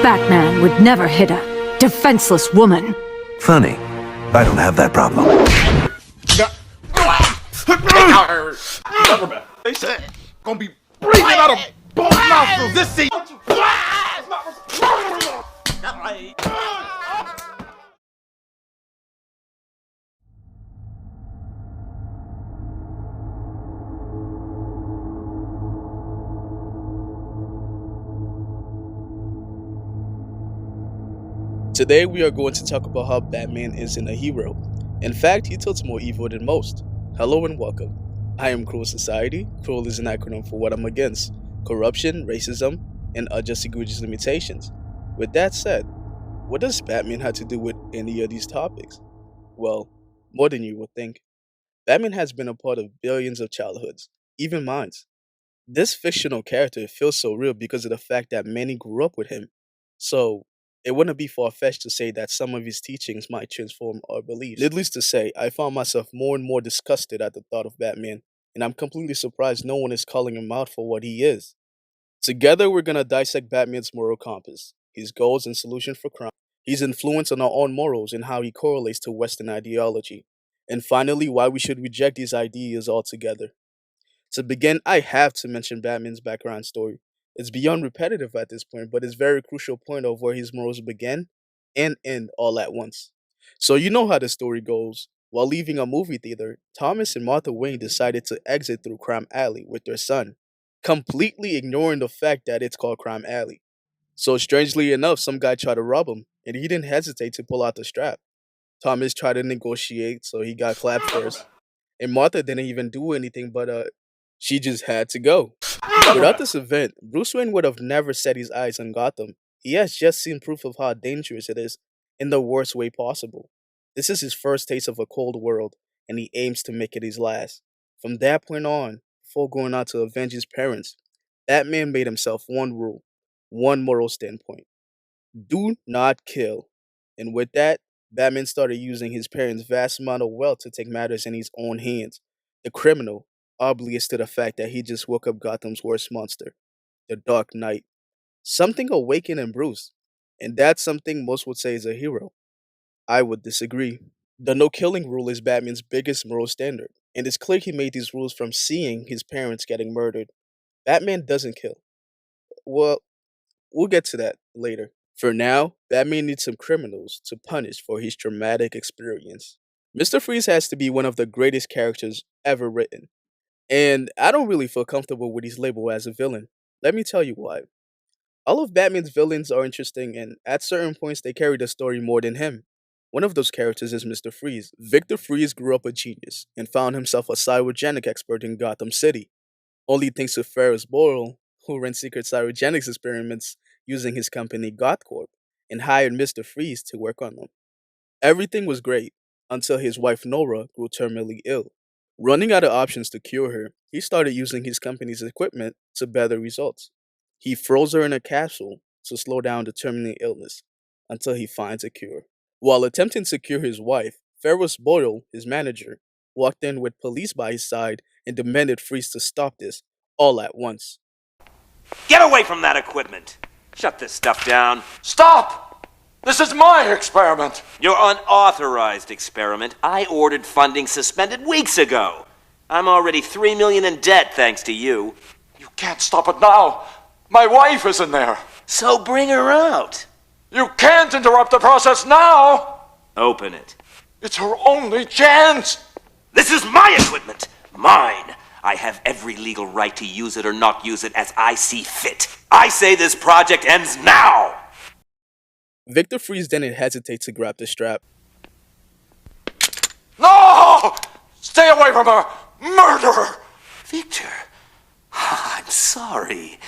Batman would never hit a defenseless woman. Funny. I don't have that problem. They said gonna be breathing out of both nostrils this season. Today we are going to talk about how Batman isn't a hero. In fact, he tilts more evil than most. Hello and welcome. I am Cruel Society. Cruel is an acronym for what I'm against: corruption, racism, and unjust egregious limitations. With that said, what does Batman have to do with any of these topics? Well, more than you would think. Batman has been a part of billions of childhoods, even mine. This fictional character feels so real because of the fact that many grew up with him. So, it wouldn't be far-fetched to say that some of his teachings might transform our beliefs. Needless to say, I found myself more and more disgusted at the thought of Batman, and I'm completely surprised no one is calling him out for what he is. Together, we're gonna dissect Batman's moral compass, his goals and solutions for crime, his influence on our own morals and how he correlates to Western ideology, and finally, why we should reject these ideas altogether. To begin, I have to mention Batman's background story. It's beyond repetitive at this point, but it's very crucial point of where his morals begin and end all at once. So you know how the story goes. While leaving a movie theater, Thomas and Martha Wayne decided to exit through Crime Alley with their son, completely ignoring the fact that it's called Crime Alley. So strangely enough, some guy tried to rob him, and he didn't hesitate to pull out the strap. Thomas tried to negotiate, so he got clapped first. And Martha didn't even do anything, but she just had to go. Without this event, Bruce Wayne would have never set his eyes on Gotham. He has just seen proof of how dangerous it is in the worst way possible. This is his first taste of a cold world, and he aims to make it his last. From that point on, before going out to avenge his parents, Batman made himself one rule, one moral standpoint: do not kill. And with that, Batman started using his parents' vast amount of wealth to take matters in his own hands. The criminal, oblivious to the fact that he just woke up Gotham's worst monster, the Dark Knight. Something awakened in Bruce, and that's something most would say is a hero. I would disagree. The no killing rule is Batman's biggest moral standard, and it's clear he made these rules from seeing his parents getting murdered. Batman doesn't kill. Well, we'll get to that later. For now, Batman needs some criminals to punish for his traumatic experience. Mr. Freeze has to be one of the greatest characters ever written. And I don't really feel comfortable with his label as a villain. Let me tell you why. All of Batman's villains are interesting, and at certain points, they carry the story more than him. One of those characters is Mr. Freeze. Victor Freeze grew up a genius and found himself a cryogenic expert in Gotham City, only thanks to Ferris Boyle, who ran secret cryogenics experiments using his company GothCorp and hired Mr. Freeze to work on them. Everything was great until his wife Nora grew terminally ill. Running out of options to cure her, he started using his company's equipment to better results. He froze her in a capsule to slow down the terminal illness until he finds a cure. While attempting to cure his wife, Ferris Boyle, his manager, walked in with police by his side and demanded Freeze to stop this all at once. Get away from that equipment! Shut this stuff down. Stop! This is my experiment! Your unauthorized experiment. I ordered funding suspended weeks ago. I'm already $3 million in debt thanks to you. You can't stop it now! My wife is in there! So bring her out. You can't interrupt the process now! Open it. It's her only chance! This is my equipment! Mine! I have every legal right to use it or not use it as I see fit. I say this project ends now! Victor Freeze didn't hesitate to grab the strap. No! Stay away from her! Murderer! Victor, I'm sorry.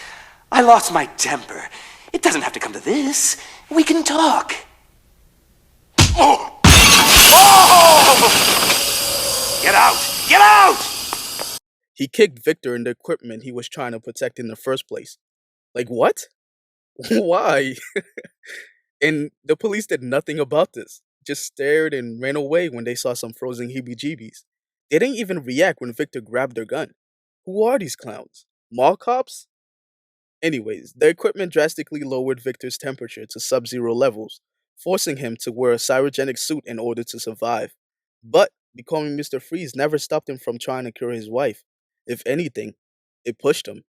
I lost my temper. It doesn't have to come to this. We can talk. Oh! Oh! Get out! Get out! He kicked Victor in the equipment he was trying to protect in the first place. Like, what? Why? And the police did nothing about this, just stared and ran away when they saw some frozen heebie-jeebies. They didn't even react when Victor grabbed their gun. Who are these clowns? Mall cops? Anyways, the equipment drastically lowered Victor's temperature to sub zero levels, forcing him to wear a cryogenic suit in order to survive. But becoming Mr. Freeze never stopped him from trying to cure his wife. If anything, it pushed him.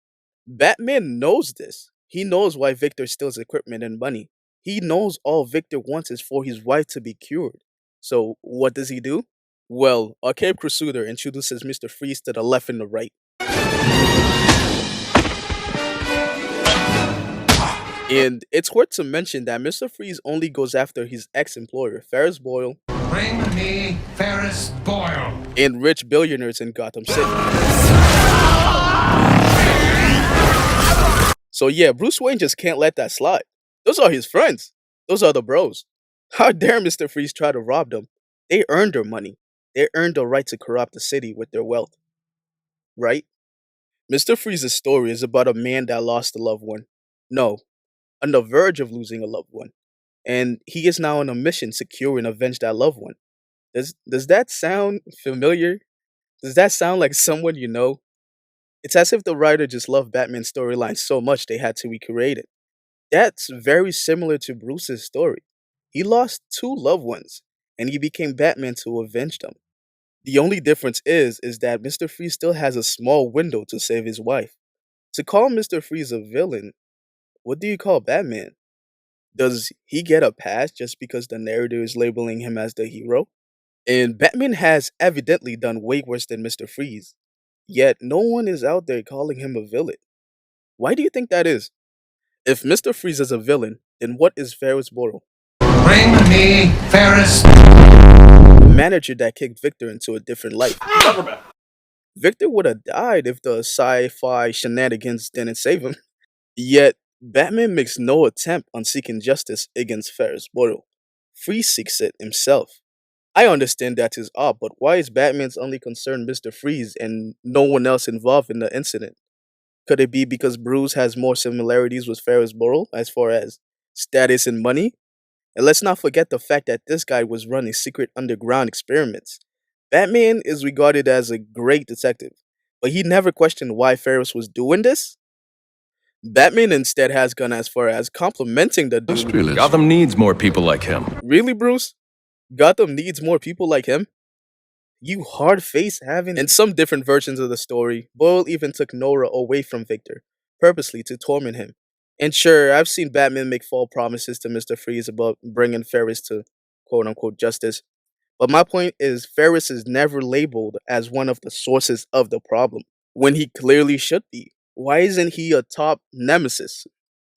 Batman knows this. He knows why Victor steals equipment and money. He knows all Victor wants is for his wife to be cured. So, what does he do? Well, our Cape Crusader introduces Mr. Freeze to the left and the right. And it's worth to mention that Mr. Freeze only goes after his ex-employer, Ferris Boyle, Bring me Ferris Boyle. and rich billionaires in Gotham City. So yeah, Bruce Wayne just can't let that slide. Those are his friends. Those are the bros. How dare Mr. Freeze try to rob them? They earned their money. They earned the right to corrupt the city with their wealth. Right? Mr. Freeze's story is about a man that lost a loved one. No, on the verge of losing a loved one. And he is now on a mission to cure and avenge that loved one. Does that sound familiar? Does that sound like someone you know? It's as if the writer just loved Batman's storyline so much they had to recreate it. That's very similar to Bruce's story. He lost two loved ones, and he became Batman to avenge them. The only difference is that Mr. Freeze still has a small window to save his wife. To call Mr. Freeze a villain, what do you call Batman? Does he get a pass just because the narrator is labeling him as the hero? And Batman has evidently done way worse than Mr. Freeze. Yet no one is out there calling him a villain. Why do you think that is? If Mr. Freeze is a villain, then what is Ferris Boyle? Bring me Ferris. The manager that kicked Victor into a different life. Victor would have died if the sci-fi shenanigans didn't save him. Yet, Batman makes no attempt on seeking justice against Ferris Boyle. Freeze seeks it himself. I understand that is odd, but why is Batman's only concern Mr. Freeze and no one else involved in the incident? Could it be because Bruce has more similarities with Ferris Boyle as far as status and money? And let's not forget the fact that this guy was running secret underground experiments. Batman is regarded as a great detective, but he never questioned why Ferris was doing this. Batman instead has gone as far as complimenting the dude. Gotham needs more people like him. Really, Bruce? Gotham needs more people like him? You hard face having. In some different versions of the story, Boyle even took Nora away from Victor, purposely to torment him. And sure, I've seen Batman make false promises to Mr. Freeze about bringing Ferris to quote unquote justice. But my point is, Ferris is never labeled as one of the sources of the problem, when he clearly should be. Why isn't he a top nemesis?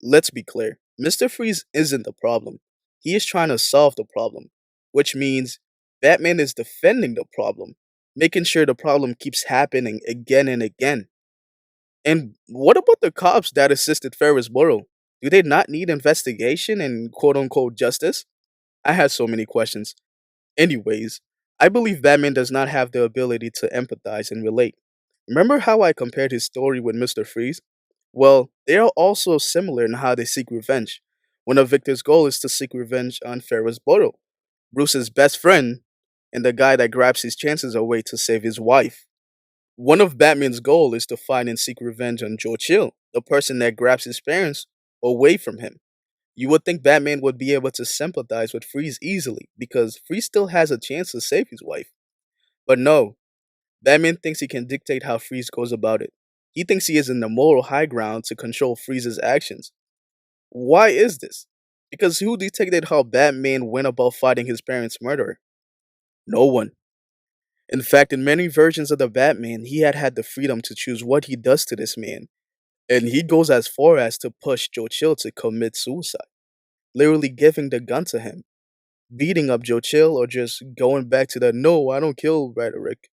Let's be clear, Mr. Freeze isn't the problem. He is trying to solve the problem, which means Batman is defending the problem, making sure the problem keeps happening again and again. And what about the cops that assisted Ferris Boyle? Do they not need investigation and quote unquote justice? I had so many questions. Anyways, I believe Batman does not have the ability to empathize and relate. Remember how I compared his story with Mr. Freeze? Well, they are also similar in how they seek revenge. One of Victor's goals is to seek revenge on Ferris Boyle, Bruce's best friend, and the guy that grabs his chances away to save his wife. One of Batman's goals is to find and seek revenge on Joe Chill, the person that grabs his parents away from him. You would think Batman would be able to sympathize with Freeze easily because Freeze still has a chance to save his wife. But no, Batman thinks he can dictate how Freeze goes about it. He thinks he is in the moral high ground to control Freeze's actions. Why is this? Because who dictated how Batman went about fighting his parents' murderer? No one. In fact, in many versions of the Batman, he had the freedom to choose what he does to this man. And he goes as far as to push Joe Chill to commit suicide, literally giving the gun to him, beating up Joe Chill, or just going back to the no, I don't kill rhetoric.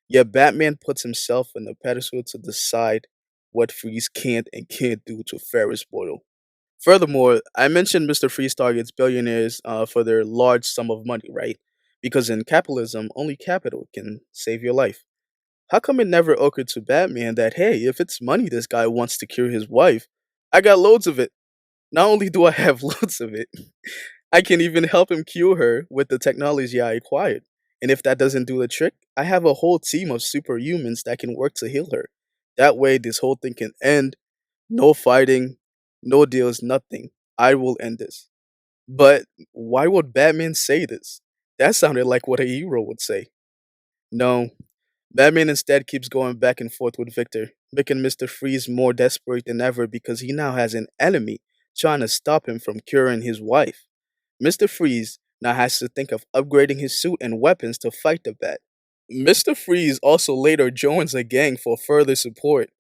Yet Batman puts himself in the pedestal to decide what Freeze can't and can't do to Ferris Boyle. Furthermore, I mentioned Mr. Freeze targets billionaires for their large sum of money, right? Because in capitalism, only capital can save your life. How come it never occurred to Batman that, hey, if it's money this guy wants to cure his wife, I got loads of it. Not only do I have loads of it, I can even help him cure her with the technology I acquired. And if that doesn't do the trick, I have a whole team of superhumans that can work to heal her. That way, this whole thing can end No fighting, no deals, nothing. I will end this. But why would Batman say this? That sounded like what a hero would say. No, Batman instead keeps going back and forth with Victor, making Mr. Freeze more desperate than ever because he now has an enemy trying to stop him from curing his wife. Mr. Freeze now has to think of upgrading his suit and weapons to fight the Bat. Mr. Freeze also later joins a gang for further support.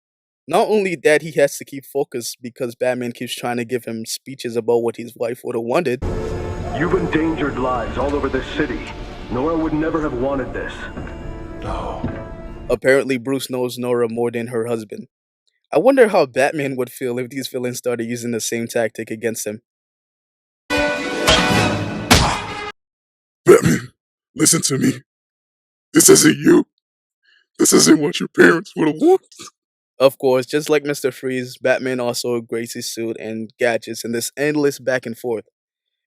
Not only that, he has to keep focused because Batman keeps trying to give him speeches about what his wife would have wanted. You've endangered lives all over this city. Nora would never have wanted this. No. Apparently, Bruce knows Nora more than her husband. I wonder how Batman would feel if these villains started using the same tactic against him. Batman, listen to me. This isn't you. This isn't what your parents would have wanted. Of course, just like Mr. Freeze, Batman also upgrades his suit and gadgets in this endless back and forth.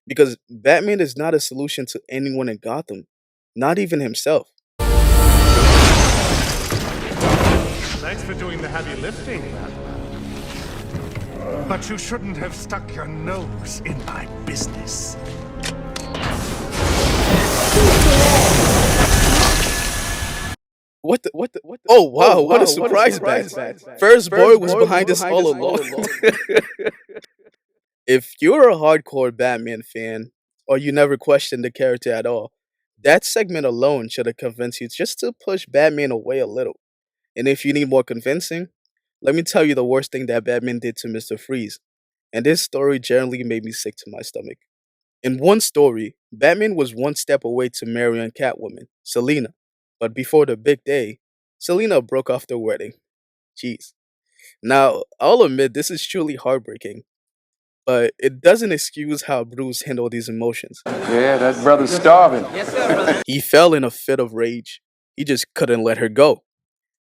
Because Batman is not a solution to anyone in Gotham, not even himself. Thanks for doing the heavy lifting, Batman. But you shouldn't have stuck your nose in my business. What the? Oh wow, what a surprise, Bat. First boy was behind this all along. If you're a hardcore Batman fan, or you never questioned the character at all, that segment alone should have convinced you just to push Batman away a little. And if you need more convincing, let me tell you the worst thing that Batman did to Mr. Freeze. And this story generally made me sick to my stomach. In one story, Batman was one step away to marrying Catwoman, Selina. But before the big day, Selina broke off their wedding. Jeez. Now, I'll admit this is truly heartbreaking, but it doesn't excuse how Bruce handled these emotions. Yeah, that brother's starving. He fell in a fit of rage. He just couldn't let her go.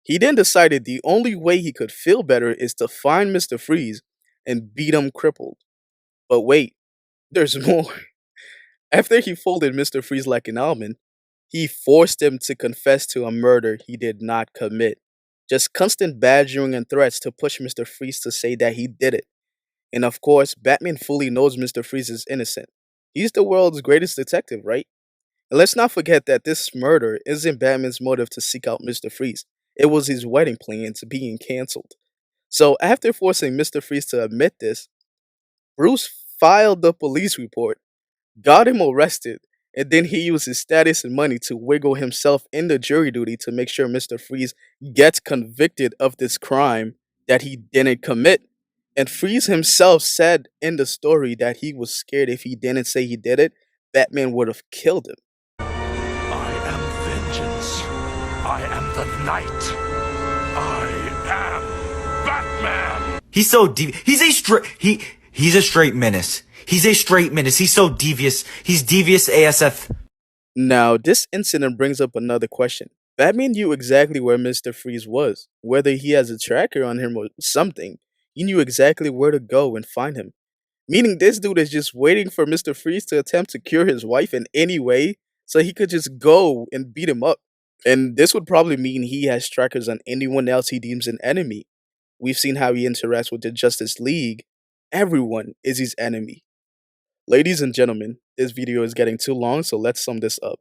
He then decided the only way he could feel better is to find Mr. Freeze and beat him crippled. But wait, there's more. After he folded Mr. Freeze like an almond, he forced him to confess to a murder he did not commit. Just constant badgering and threats to push Mr. Freeze to say that he did it. And of course, Batman fully knows Mr. Freeze is innocent. He's the world's greatest detective, right? And let's not forget that this murder isn't Batman's motive to seek out Mr. Freeze. It was his wedding plans being cancelled. So after forcing Mr. Freeze to admit this, Bruce filed the police report, got him arrested, and then he used his status and money to wiggle himself in the jury duty to make sure Mr. Freeze gets convicted of this crime that he didn't commit. And Freeze himself said in the story that he was scared if he didn't say he did it, Batman would have killed him. I am vengeance. I am the night. I am Batman. He's so deep. He's a straight menace. He's a straight menace. He's so devious. He's devious ASF. Now, this incident brings up another question. Batman knew exactly where Mr. Freeze was. Whether he has a tracker on him or something, he knew exactly where to go and find him. Meaning this dude is just waiting for Mr. Freeze to attempt to cure his wife in any way so he could just go and beat him up. And this would probably mean he has trackers on anyone else he deems an enemy. We've seen how he interacts with the Justice League. Everyone is his enemy. Ladies and gentlemen, this video is getting too long, so let's sum this up.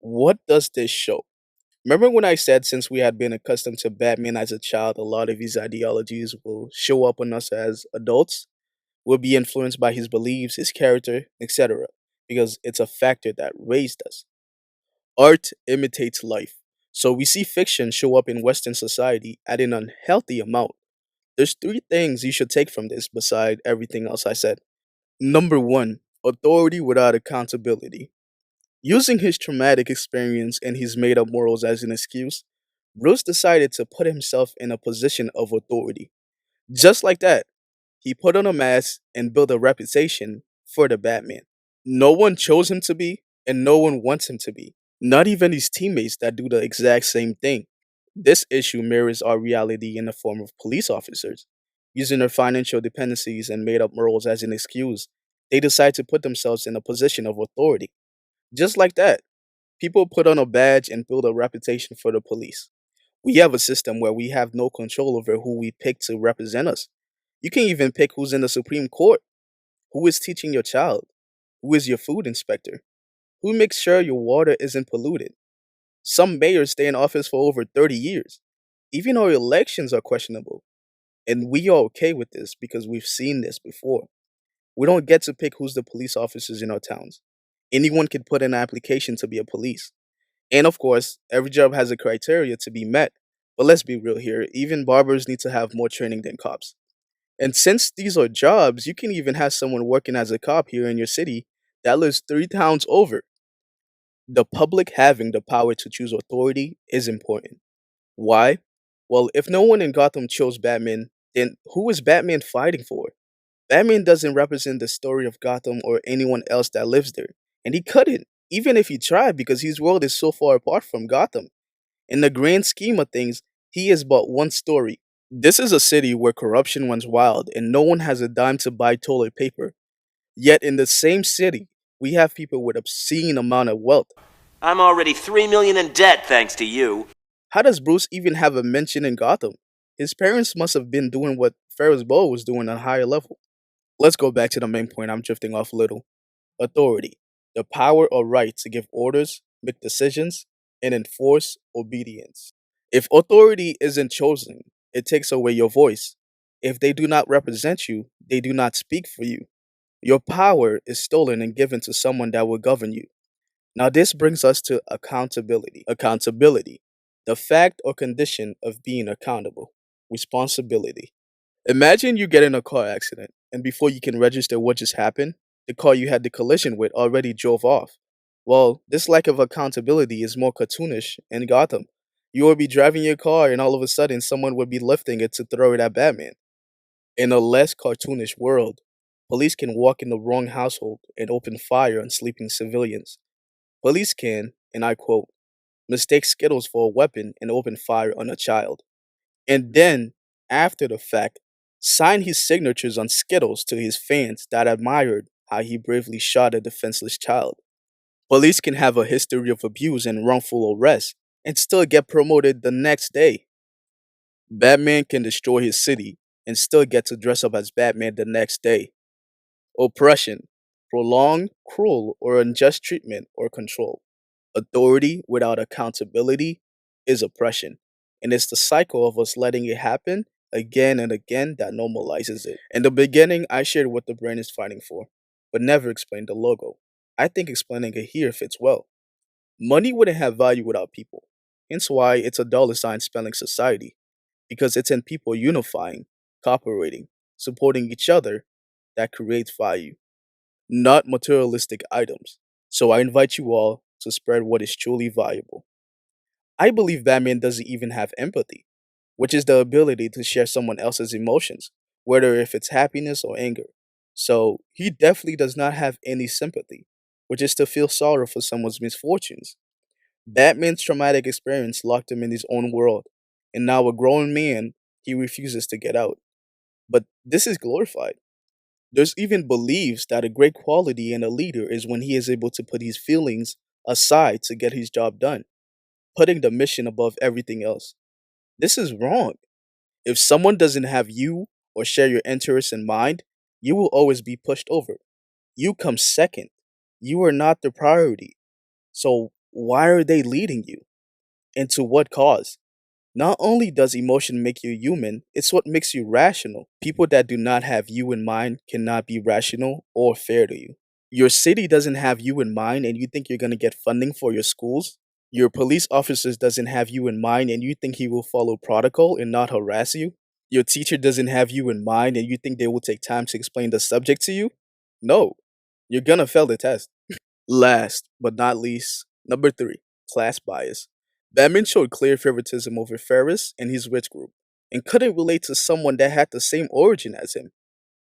What does this show? Remember when I said since we had been accustomed to Batman as a child, a lot of his ideologies will show up on us as adults? We'll be influenced by his beliefs, his character, etc. Because it's a factor that raised us. Art imitates life. So we see fiction show up in Western society at an unhealthy amount. There's three things you should take from this beside everything else I said. Number one, authority without accountability. Using his traumatic experience and his made up morals as an excuse, Bruce decided to put himself in a position of authority. Just like that, he put on a mask and built a reputation for the Batman. No one chose him to be, and no one wants him to be. Not even his teammates that do the exact same thing. This issue mirrors our reality in the form of police officers. Using their financial dependencies and made up morals as an excuse, they decide to put themselves in a position of authority. Just like that, people put on a badge and build a reputation for the police. We have a system where we have no control over who we pick to represent us. You can even pick who's in the Supreme Court, who is teaching your child, who is your food inspector, who makes sure your water isn't polluted. Some mayors stay in office for over 30 years. Even our elections are questionable. And we are okay with this because we've seen this before. We don't get to pick who's the police officers in our towns. Anyone can put in an application to be a police. And of course, every job has a criteria to be met. But let's be real here, even barbers need to have more training than cops. And since these are jobs, you can even have someone working as a cop here in your city that lives 3 towns over. The public having the power to choose authority is important. Why? Well, if no one in Gotham chose Batman, then who is Batman fighting for? Batman doesn't represent the story of Gotham or anyone else that lives there. And he couldn't, even if he tried, because his world is so far apart from Gotham. In the grand scheme of things, he is but one story. This is a city where corruption runs wild and no one has a dime to buy toilet paper. Yet in the same city, we have people with obscene amount of wealth. I'm already 3 million in debt thanks to you. How does Bruce even have a mention in Gotham? His parents must have been doing what Ferris Bueller was doing on a higher level. Let's go back to the main point. I'm drifting off a little. Authority, the power or right to give orders, make decisions, and enforce obedience. If authority isn't chosen, it takes away your voice. If they do not represent you, they do not speak for you. Your power is stolen and given to someone that will govern you. Now, this brings us to accountability. Accountability, the fact or condition of being accountable. Responsibility. Imagine you get in a car accident, and before you can register what just happened, the car you had the collision with already drove off. Well, this lack of accountability is more cartoonish in Gotham. You will be driving your car, and all of a sudden, someone would be lifting it to throw it at Batman. In a less cartoonish world, police can walk in the wrong household and open fire on sleeping civilians. Police can, and I quote, mistake Skittles for a weapon and open fire on a child. And then, after the fact, sign his signatures on Skittles to his fans that admired how he bravely shot a defenseless child. Police can have a history of abuse and wrongful arrest and still get promoted the next day. Batman can destroy his city and still get to dress up as Batman the next day. Oppression, prolonged, cruel, or unjust treatment or control. Authority without accountability is oppression. And it's the cycle of us letting it happen again and again that normalizes it. In the beginning, I shared what the brand is fighting for, but never explained the logo. I think explaining it here fits well. Money wouldn't have value without people. Hence why it's a dollar sign spelling society, because it's in people unifying, cooperating, supporting each other that creates value, not materialistic items. So I invite you all to spread what is truly valuable. I believe Batman doesn't even have empathy, which is the ability to share someone else's emotions, whether if it's happiness or anger. So he definitely does not have any sympathy, which is to feel sorrow for someone's misfortunes. Batman's traumatic experience locked him in his own world, and now a grown man, he refuses to get out. But this is glorified. There's even believes that a great quality in a leader is when he is able to put his feelings aside to get his job done, putting the mission above everything else. This is wrong. If someone doesn't have you or share your interests in mind, you will always be pushed over. You come second. You are not the priority. So why are they leading you? And to what cause? Not only does emotion make you human, it's what makes you rational. People that do not have you in mind cannot be rational or fair to you. Your city doesn't have you in mind and you think you're going to get funding for your schools? Your police officers doesn't have you in mind and you think he will follow protocol and not harass you? Your teacher doesn't have you in mind and you think they will take time to explain the subject to you? No. You're going to fail the test. Last but not least, number 3, class bias. Batman showed clear favoritism over Ferris and his rich group, and couldn't relate to someone that had the same origin as him.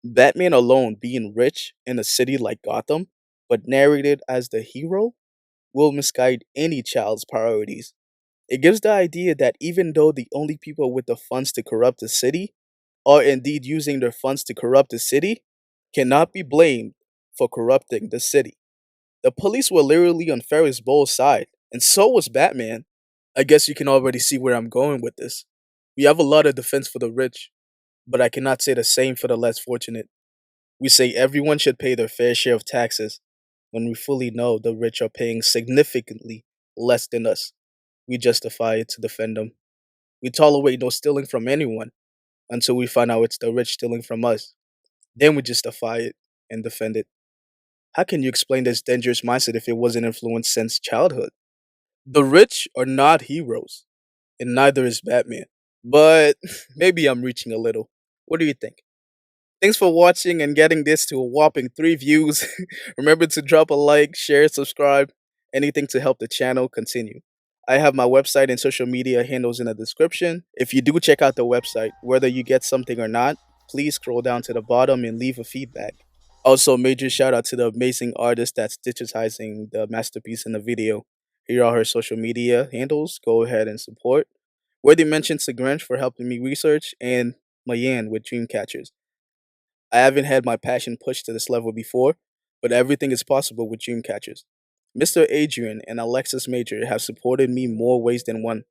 Batman alone being rich in a city like Gotham, but narrated as the hero, will misguide any child's priorities. It gives the idea that even though the only people with the funds to corrupt the city are indeed using their funds to corrupt the city, cannot be blamed for corrupting the city. The police were literally on Ferris Bueller's side, and so was Batman. I guess you can already see where I'm going with this. We have a lot of defense for the rich, But I cannot say the same for the less fortunate. We say everyone should pay their fair share of taxes when we fully know the rich are paying significantly less than us. We justify it to defend them. We tolerate no stealing from anyone until we find out it's the rich stealing from us. Then we justify it and defend it. How can you explain this dangerous mindset if it wasn't influenced since childhood? The rich are not heroes, and neither is Batman. But maybe I'm reaching a little. What do you think? Thanks for watching and getting this to a whopping 3 views. Remember to drop a like, share, subscribe, anything to help the channel continue. I have my website and social media handles in the description. If you do check out the website, whether you get something or not, please scroll down to the bottom and leave a feedback. Also, major shout out to the amazing artist that's digitizing the masterpiece in the video. Here are her social media handles. Go ahead and support. Worthy mentions to Grinch for helping me research, and Mayan with Dreamcatchers. I haven't had my passion pushed to this level before, but everything is possible with Dreamcatchers. Mr. Adrian and Alexis Major have supported me more ways than one,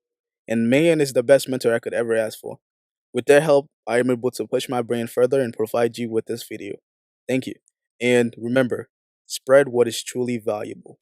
and Mayan is the best mentor I could ever ask for. With their help, I am able to push my brain further and provide you with this video. Thank you. And remember, spread what is truly valuable.